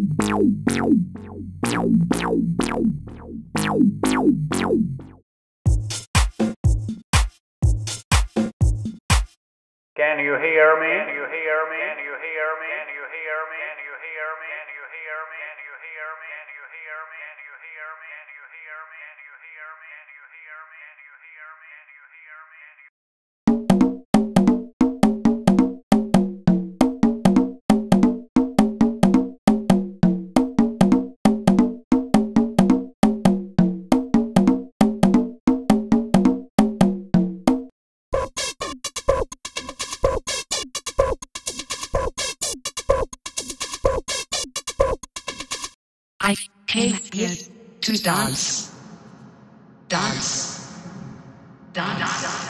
Can you hear me? Can you hear me? Can you hear me? Can you hear me? Can you hear me? Can you hear me? Can you hear me? Can you hear me? Can you hear me? Can you hear me? Can you hear me? Can you hear me? Can you hear me? Can you hear me? I came here to dance. Dance. Dance.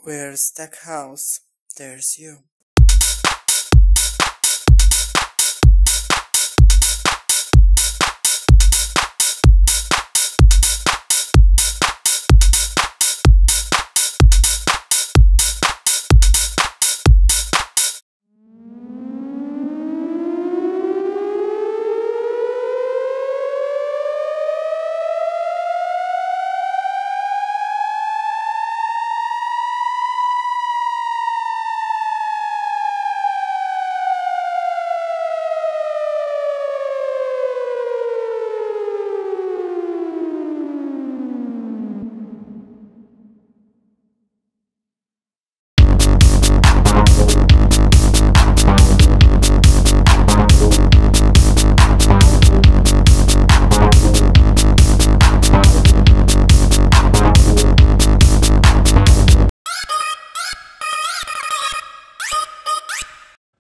Where's that house? There's you.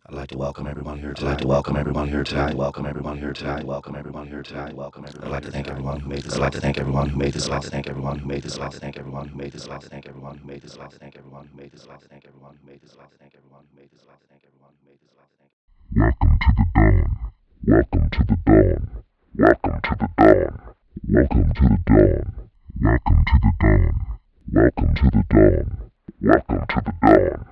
I'd like to welcome everyone here tonight. I'd like to welcome everyone here tonight. Welcome everyone here tonight. Welcome everyone here tonight. Welcome everyone. I'd like to thank everyone who made this. I'd like to thank everyone who made this. I'd like to thank everyone who made this. I'd like to thank everyone who made this. I'd like to thank everyone who made this. I'd like to thank everyone who made this. I'd like to thank everyone who made this. I'd like to thank everyone who made this. I'd like to thank everyone who made this. I'd like to thank. Welcome to the dawn. Welcome to the dawn. Welcome to the dawn. Welcome to the dawn. Welcome to the dawn. Welcome to the dawn.